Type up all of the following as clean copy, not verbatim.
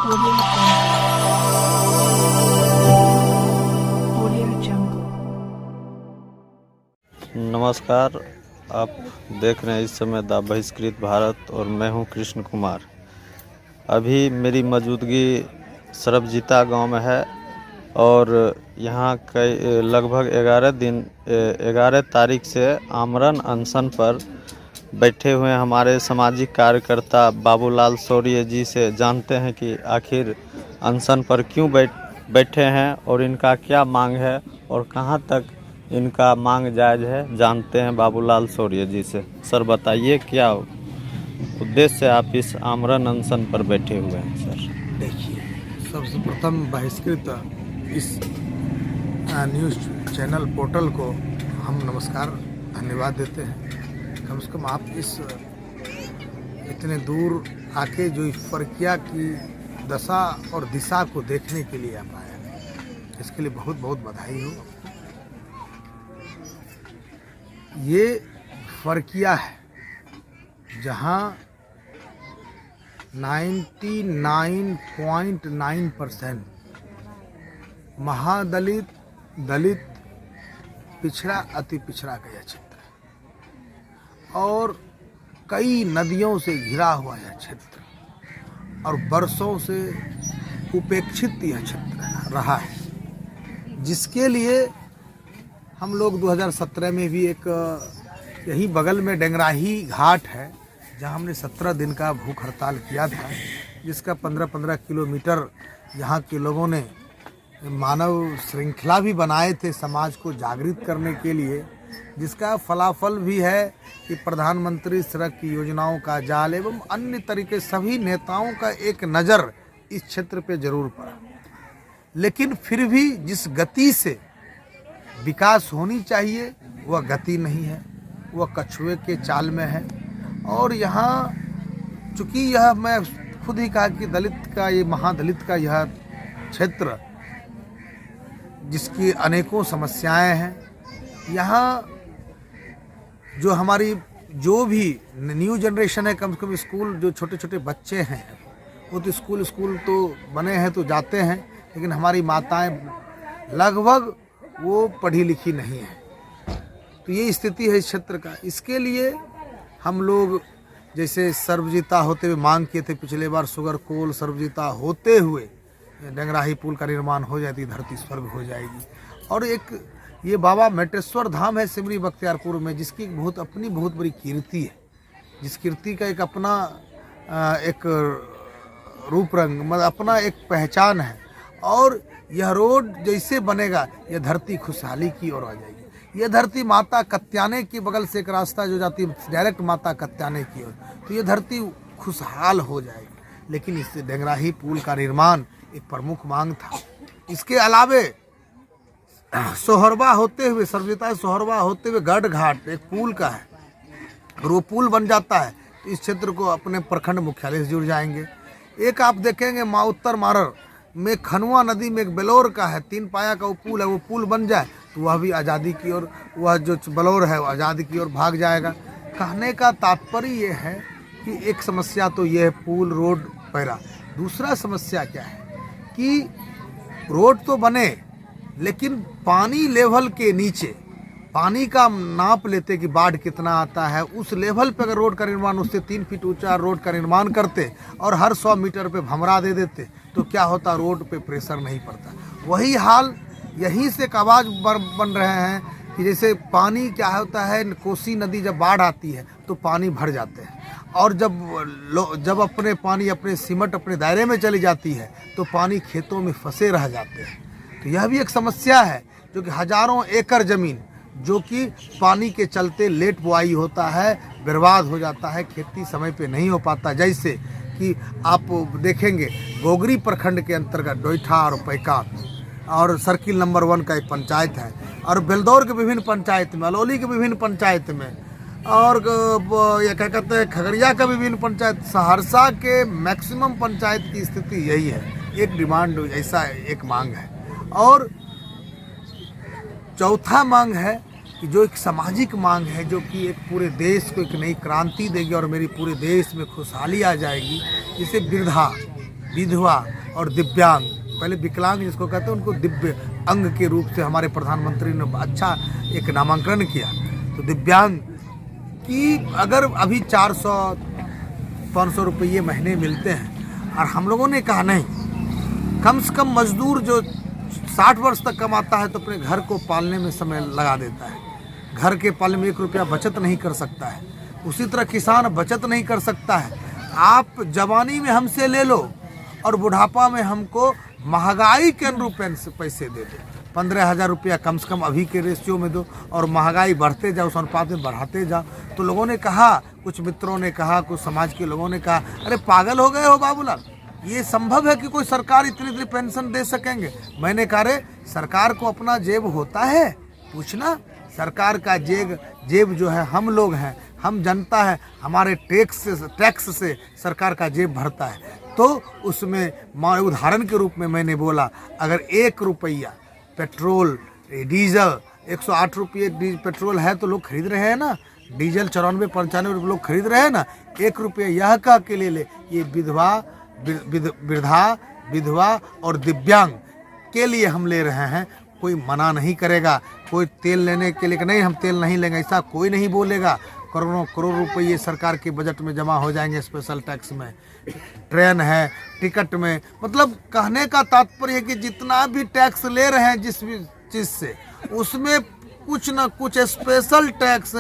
Audio Jungle. नमस्कार। आप देख रहे हैं इस समय द बहिष्कृत भारत और मैं हूं कृष्ण कुमार। अभी मेरी मौजूदगी सरबजीता गांव में है और यहां कई लगभग 11 तारीख से आमरण अनशन पर बैठे हुए हमारे सामाजिक कार्यकर्ता बाबूलाल शौर्य जी से जानते हैं कि आखिर अनशन पर क्यों बैठे हैं और इनका क्या मांग है और कहां तक इनका मांग जायज़ है। जानते हैं बाबूलाल शौर्य जी से। सर बताइए क्या उद्देश्य आप इस आमरण अनशन पर बैठे हुए हैं। सर देखिए, सबसे प्रथम बहिष्कृत इस न्यूज़ चैनल पोर्टल को हम नमस्कार धन्यवाद देते हैं। कम से कम आप इस इतने दूर आके जो इस प्रक्रिया की दशा और दिशा को देखने के लिए आप आए हैं, इसके लिए बहुत बहुत बधाई हो। ये प्रक्रिया है जहाँ 99.9% महादलित, दलित, पिछड़ा, अति पिछड़ा का यह क्षेत्र है और कई नदियों से घिरा हुआ यह क्षेत्र और बरसों से उपेक्षित यह क्षेत्र रहा है, जिसके लिए हम लोग 2017 में भी एक यही बगल में डेंगराही घाट है जहां हमने 17 दिन का भूख हड़ताल किया था, जिसका 15-15 किलोमीटर यहाँ के लोगों ने मानव श्रृंखला भी बनाए थे समाज को जागृत करने के लिए, जिसका फलाफल भी है कि प्रधानमंत्री सड़क की योजनाओं का जाल एवं अन्य तरीके सभी नेताओं का एक नज़र इस क्षेत्र पे जरूर पड़ा। लेकिन फिर भी जिस गति से विकास होनी चाहिए वह गति नहीं है, वह कछुए के चाल में है। और यहाँ चूँकि यह मैं खुद ही कहा कि दलित का ये महादलित का यह क्षेत्र जिसकी अनेकों समस्याएं हैं, यहाँ जो हमारी जो भी न्यू जनरेशन है, कम से कम स्कूल जो छोटे छोटे बच्चे हैं वो तो स्कूल तो बने हैं तो जाते हैं, लेकिन हमारी माताएं लगभग वो पढ़ी लिखी नहीं है। तो ये स्थिति है इस क्षेत्र का। इसके लिए हम लोग जैसे सर्वजीता होते हुए मांग किए थे पिछले बार, सुगर कोल सर्वजीता होते हुए डेंगराही पुल का निर्माण हो जाती, धरती स्वर्ग हो जाएगी। और एक ये बाबा मेटेश्वर धाम है सिमरी बख्तियारपुर में, जिसकी बहुत बड़ी कीर्ति है, जिस कीर्ति का एक अपना एक रूप रंग मतलब अपना एक पहचान है। और यह रोड जैसे बनेगा यह धरती खुशहाली की ओर आ जाएगी। यह धरती माता कत्याने के बगल से एक रास्ता जो जाती है डायरेक्ट माता कत्याने की ओर, तो यह धरती खुशहाल हो जाएगी। लेकिन इससे डेंगराही पुल का निर्माण एक प्रमुख मांग था। इसके अलावे सोहरबा होते हुए सर्वजीता सोहरबा होते हुए गढ़ घाट एक पुल का है, और वो पुल बन जाता है तो इस क्षेत्र को अपने प्रखंड मुख्यालय से जुड़ जाएंगे। एक आप देखेंगे उत्तर मारर में खनुआ नदी में एक बेलोर का है, 3 पाया का वो पुल है, वो पुल बन जाए तो वह भी आज़ादी की ओर, वह जो बलौर है वो आज़ादी की ओर भाग जाएगा। कहने का तात्पर्य ये है कि एक समस्या तो ये है पुल रोड पैरा। दूसरा समस्या क्या है कि रोड तो बने लेकिन पानी लेवल के नीचे पानी का नाप लेते कि बाढ़ कितना आता है, उस लेवल पे अगर रोड का निर्माण उससे 3 फीट ऊंचा रोड का निर्माण करते और हर 100 मीटर पे भमरा दे देते तो क्या होता, रोड पे प्रेशर नहीं पड़ता। वही हाल यहीं से एक आवाज़ बन रहे हैं कि जैसे पानी क्या होता है, कोसी नदी जब बाढ़ आती है तो पानी भर जाते हैं, और जब अपने पानी अपने सिमट अपने दायरे में चली जाती है तो पानी खेतों में फंसे रह जाते हैं। तो यह भी एक समस्या है जो कि हजारों एकड़ ज़मीन जो कि पानी के चलते लेट बुआई होता है, बर्बाद हो जाता है, खेती समय पे नहीं हो पाता। जैसे कि आप देखेंगे गोगरी प्रखंड के अंतर्गत डोईठा और पैका और सर्किल नंबर 1 का एक पंचायत है, और बेलदौर के विभिन्न पंचायत में, अलौली के विभिन्न पंचायत में, और ये क्या कहते हैं खगड़िया का विभिन्न पंचायत, सहरसा के मैक्सिमम पंचायत की स्थिति यही है। एक डिमांड ऐसा एक मांग है। और चौथा मांग है कि जो एक सामाजिक मांग है, जो कि एक पूरे देश को एक नई क्रांति देगी और मेरी पूरे देश में खुशहाली आ जाएगी। जैसे विधवा और दिव्यांग, पहले विकलांग जिसको कहते हैं उनको दिव्य अंग के रूप से हमारे प्रधानमंत्री ने अच्छा एक नामांकन किया। तो दिव्यांग की अगर अभी 400-500 रुपये महीने मिलते हैं और हम लोगों ने कहा नहीं, कम से कम मजदूर जो 60 वर्ष तक कमाता है तो अपने घर को पालने में समय लगा देता है, घर के पालने में 1 रुपया बचत नहीं कर सकता है। उसी तरह किसान बचत नहीं कर सकता है। आप जवानी में हमसे ले लो और बुढ़ापा में हमको महंगाई के अनुरूप पैसे दे दो। 15,000 रुपया कम से कम अभी के रेशियो में दो और महंगाई बढ़ते जाओ, उस अनुपात में बढ़ाते जाओ। तो लोगों ने कहा, कुछ मित्रों ने कहा, कुछ समाज के लोगों ने कहा, अरे पागल हो गए हो बाबूलाल, ये संभव है कि कोई सरकार इतनी पेंशन दे सकेंगे? मैंने कहा रे, सरकार को अपना जेब होता है, पूछना। सरकार का जेब जो है हम लोग हैं, हम जनता है, हमारे टैक्स से सरकार का जेब भरता है। तो उसमें उदाहरण के रूप में मैंने बोला, अगर 1 रुपया पेट्रोल डीजल 108 रुपये पेट्रोल है तो लोग खरीद रहे हैं ना, डीजल 94-95 रुपये लोग खरीद रहे हैं ना। 1 रुपया यह का के ले, ये वृद्धा विधवा और दिव्यांग के लिए हम ले रहे हैं। कोई मना नहीं करेगा, कोई तेल लेने के लिए नहीं हम तेल नहीं लेंगे, ऐसा कोई नहीं बोलेगा। करोड़ों करोड़ रुपये सरकार के बजट में जमा हो जाएंगे स्पेशल टैक्स में, ट्रेन है, टिकट में। मतलब कहने का तात्पर्य है कि जितना भी टैक्स ले रहे हैं जिस भी चीज़ से, उसमें कुछ ना कुछ स्पेशल टैक्स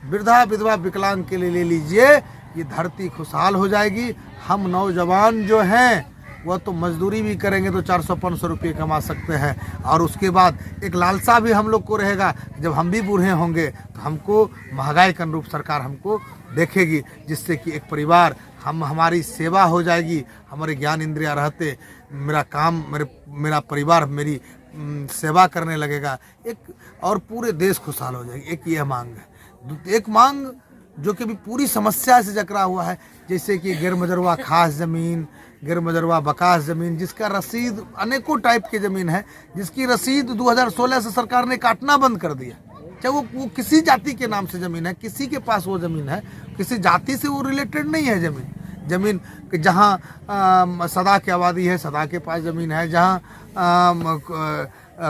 वृद्धा विधवा विकलांग के लिए ले लीजिए। ये धरती खुशहाल हो जाएगी। हम नौजवान जो हैं वह तो मजदूरी भी करेंगे तो 400-500 रुपये कमा सकते हैं। और उसके बाद एक लालसा भी हम लोग को रहेगा, जब हम भी बूढ़े होंगे तो हमको महंगाई के अनुरूप सरकार हमको देखेगी, जिससे कि एक परिवार हमारी सेवा हो जाएगी। हमारे ज्ञान इंद्रिया रहते मेरा काम मेरा परिवार मेरी सेवा करने लगेगा, एक और पूरे देश खुशहाल हो जाएगी। एक यह मांग है। एक मांग जो कि भी पूरी समस्या से जकड़ा हुआ है, जैसे कि गैर मजरवा खास ज़मीन, गैर मजरवा बकास ज़मीन, जिसका रसीद अनेकों टाइप की ज़मीन है, जिसकी रसीद 2016 से सरकार ने काटना बंद कर दिया। चाहे वो किसी जाति के नाम से ज़मीन है, किसी के पास वो ज़मीन है, किसी जाति से वो रिलेटेड नहीं है। ज़मीन जहाँ सदा की आबादी है, सदा के पास ज़मीन है। जहाँ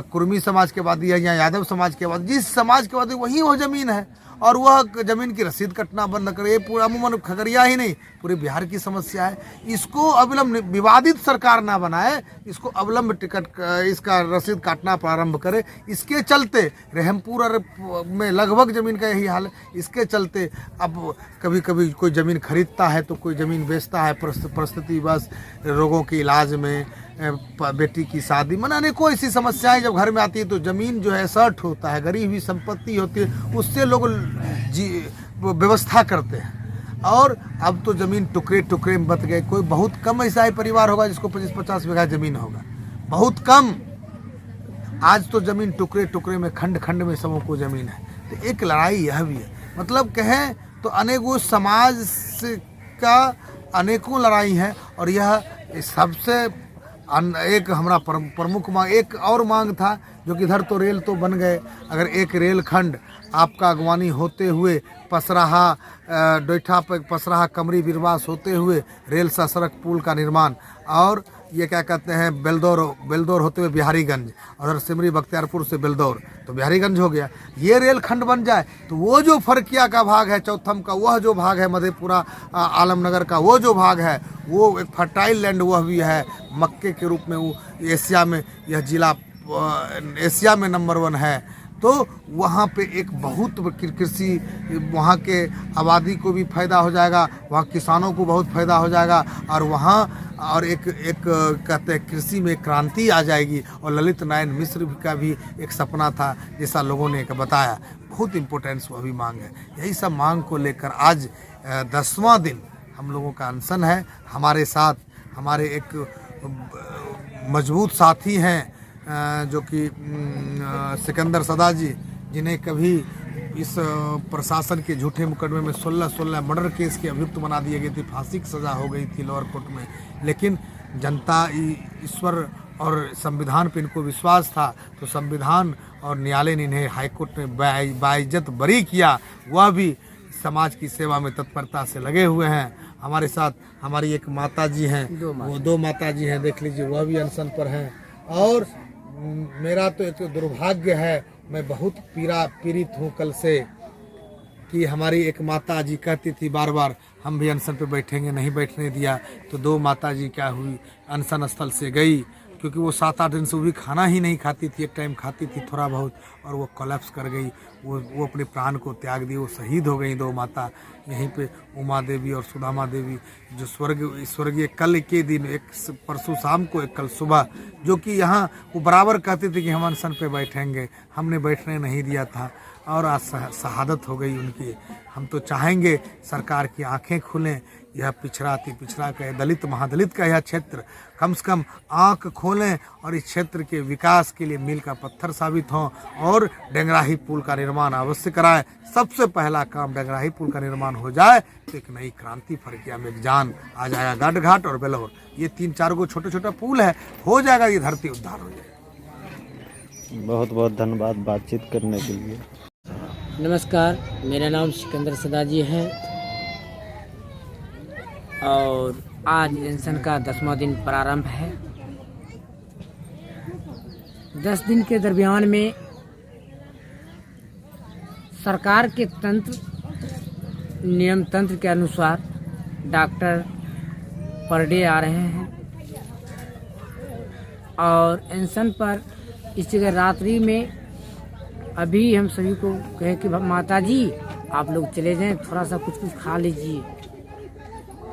कुर्मी समाज की आबादी है या यादव समाज की आबादी, जिस समाज की आबादी वहीं वो ज़मीन है, और वह ज़मीन की रसीद कटना बंद करे। ये पूरा अमूमन खगड़िया ही नहीं, पूरे बिहार की समस्या है। इसको अविलंब विवादित सरकार ना बनाए, इसको अविलंब इसका रसीद काटना प्रारंभ करे। इसके चलते रहमपुर में लगभग ज़मीन का यही हाल है। इसके चलते अब कभी कभी कोई ज़मीन खरीदता है तो कोई ज़मीन बेचता है, परिस्थिति बस रोगों के इलाज में, बेटी की शादी, मनाने कोई ऐसी समस्याएं जब घर में आती है तो ज़मीन जो है सर्ट होता है, गरीब हुई संपत्ति होती है, उससे लोग व्यवस्था करते हैं। और अब तो ज़मीन टुकड़े टुकड़े में बंट गए। कोई बहुत कम ऐसा ही परिवार होगा जिसको 25-50 बीघा ज़मीन होगा, बहुत कम। आज तो ज़मीन टुकड़े टुकड़े में, खंड खंड में सबों को ज़मीन है। तो एक लड़ाई यह भी है, मतलब कहें तो अनेकों समाज का अनेकों लड़ाई है। और यह सबसे एक हमारा प्रमुख मांग, एक और मांग था जो कि इधर तो रेल तो बन गए, अगर एक रेल खंड आपका अगवानी होते हुए पसराहा डोइठा पर पसराहा कमरी बिरवास होते हुए रेल सा सड़क पुल का निर्माण, और ये क्या कहते हैं बेलदौर होते हुए बिहारीगंज, और सिमरी बख्तियारपुर से बेलदौर तो बिहारीगंज हो गया। ये रेल खंड बन जाए तो वो जो फरकिया का भाग है, चौथम का वह जो भाग है, मधेपुरा आलमनगर का वो जो भाग है, वो एक फर्टाइल लैंड वह भी है। मक्के के रूप में वो एशिया में, यह जिला एशिया में नंबर 1 है। तो वहाँ पे एक बहुत कृषि, वहाँ के आबादी को भी फ़ायदा हो जाएगा, वहाँ किसानों को बहुत फ़ायदा हो जाएगा, और वहाँ और एक कहते हैं कृषि में क्रांति आ जाएगी। और ललित नारायण मिश्र का भी एक सपना था, जैसा लोगों ने बताया, बहुत इम्पोर्टेंस वह भी मांग है। यही सब मांग को लेकर आज 10वां दिन हम लोगों का अनशन है। हमारे साथ हमारे एक मजबूत साथी हैं जो कि सिकंदर सदा जी, जिन्हें कभी इस प्रशासन के झूठे मुकदमे में 16 मर्डर केस के अभियुक्त बना दिए गए थे, फांसी की सज़ा हो गई थी लोअर कोर्ट में। लेकिन जनता, ईश्वर और संविधान पे इनको विश्वास था, तो संविधान और न्यायालय ने इन्हें हाईकोर्ट में बाइज्जत बरी किया। वह भी समाज की सेवा में तत्परता से लगे हुए हैं। हमारे साथ हमारी एक माता जी हैं, वो 2 माता जी हैं, देख लीजिए वह भी अनशन पर हैं। और मेरा तो एक दुर्भाग्य है, मैं बहुत पीड़ित हूँ कल से, कि हमारी एक माता जी कहती थी बार बार हम भी अनशन पे बैठेंगे, नहीं बैठने दिया। तो 2 माता जी क्या हुई, अनशन स्थल से गई, क्योंकि वो 7-8 दिन से वो भी खाना ही नहीं खाती थी, एक टाइम खाती थी थोड़ा बहुत, और वो कोलैप्स कर गई, वो अपने प्राण को त्याग दी, वो शहीद हो गई 2 माता। यहीं पे उमा देवी और सुदामा देवी जो स्वर्गीय कल के दिन, एक परसों शाम को, एक कल सुबह, जो कि यहाँ वो बराबर कहते थे कि हम अनशन पे बैठेंगे, हमने बैठने नहीं दिया था, और आज शहादत हो गई उनकी। हम तो चाहेंगे सरकार की आंखें खुलें, यह पिछड़ा अति पिछड़ा का, दलित महादलित का यह क्षेत्र कम से कम आंख खोलें और इस क्षेत्र के विकास के लिए मील का पत्थर साबित हों, और डेंगराही पुल का निर्माण अवश्य कराएं। सबसे पहला काम डेंगराही पुल का निर्माण हो जाए तो एक नई क्रांति फरकिया में एक जान आ जाएगा। गढ़ घाट और बेलोर, ये 3-4 गो छोटे छोटे पुल है, हो जाएगा, ये धरती उद्धार हो जाएगी। बहुत बहुत धन्यवाद बातचीत करने के लिए। नमस्कार, मेरा नाम सिकंदर सदाजी है और आज अनशन का 10वां दिन प्रारंभ है। 10 दिन के दरमियान में सरकार के नियम तंत्र के अनुसार डॉक्टर पर डे आ रहे हैं, और अनशन पर इस जगह रात्रि में अभी हम सभी को कहे कि माता जी आप लोग चले जाएं, थोड़ा सा कुछ खा लीजिए।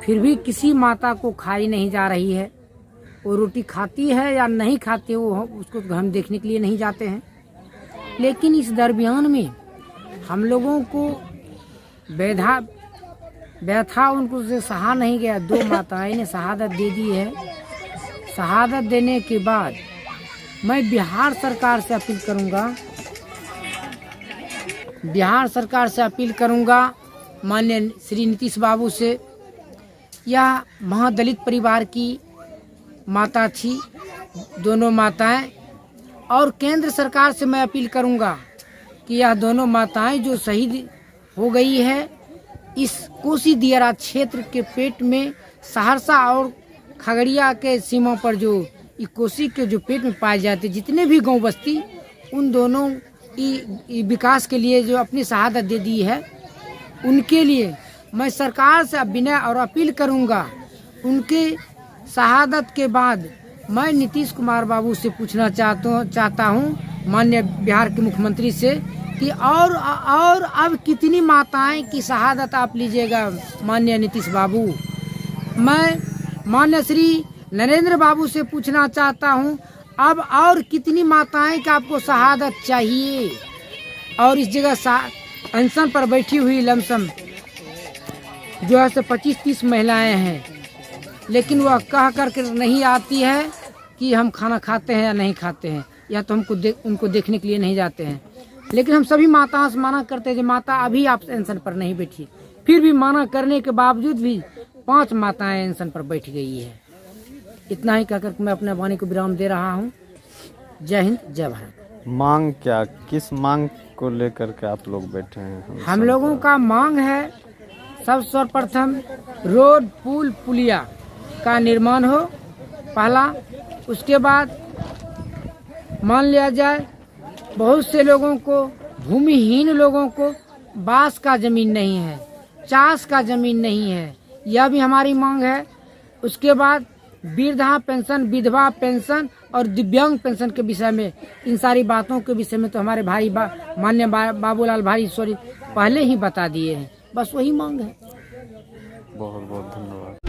फिर भी किसी माता को खाई नहीं जा रही है। वो रोटी खाती है या नहीं खाती, वो उसको हम देखने के लिए नहीं जाते हैं। लेकिन इस दरमियान में हम लोगों को व्यथा उनको से सहा नहीं गया। 2 माताएं ने शहादत दे दी है। शहादत देने के बाद मैं बिहार सरकार से अपील करूंगा, माननीय श्री नीतीश बाबू से। यह महादलित परिवार की माता थी, दोनों माताएं, और केंद्र सरकार से मैं अपील करूंगा कि यह दोनों माताएं जो शहीद हो गई है, इस कोसी दियारा क्षेत्र के पेट में, सहरसा और खगड़िया के सीमा पर जो कोसी के जो पेट में पाए जाते जितने भी गांव बस्ती, उन दोनों की विकास के लिए जो अपनी शहादत दे दी है, उनके लिए मैं सरकार से विनय और अपील करूंगा। उनके शहादत के बाद मैं नीतीश कुमार बाबू से पूछना चाहता हूं, माननीय बिहार के मुख्यमंत्री से, कि और अब कितनी माताएं की शहादत आप लीजिएगा माननीय नीतीश बाबू। मैं माननीय श्री नरेंद्र बाबू से पूछना चाहता हूं, अब और कितनी माताएं का आपको शहादत चाहिए। और इस जगह अनशन पर बैठी हुई लमसम जो है 25-30 महिलाएं हैं, लेकिन वह कह कर नहीं आती है कि हम खाना खाते हैं या नहीं खाते हैं, या तो उनको देखने के लिए नहीं जाते हैं। लेकिन हम सभी माताओं से माना करते हैं कि माता अभी आप अनशन पर नहीं बैठी। फिर भी माना करने के बावजूद भी 5 माताएं अनशन पर बैठ गई है। इतना ही कहकर मैं अपने वाणी को विराम दे रहा हूँ। जय हिंद, जय भारत। मांग क्या, किस मांग को लेकर के आप लोग बैठे हैं? हम लोगों का मांग है, सब सर्वप्रथम रोड, पुल, पुलिया का निर्माण हो पहला। उसके बाद मान लिया जाए बहुत से लोगों को, भूमिहीन लोगों को बांस का जमीन नहीं है, चास का जमीन नहीं है, यह भी हमारी मांग है। उसके बाद वृद्धा पेंशन, विधवा पेंशन और दिव्यांग पेंशन के विषय में, इन सारी बातों के विषय में तो हमारे भाई माननीय बाबूलाल भाई पहले ही बता दिए हैं। बस वही मांग है। बहुत बहुत धन्यवाद।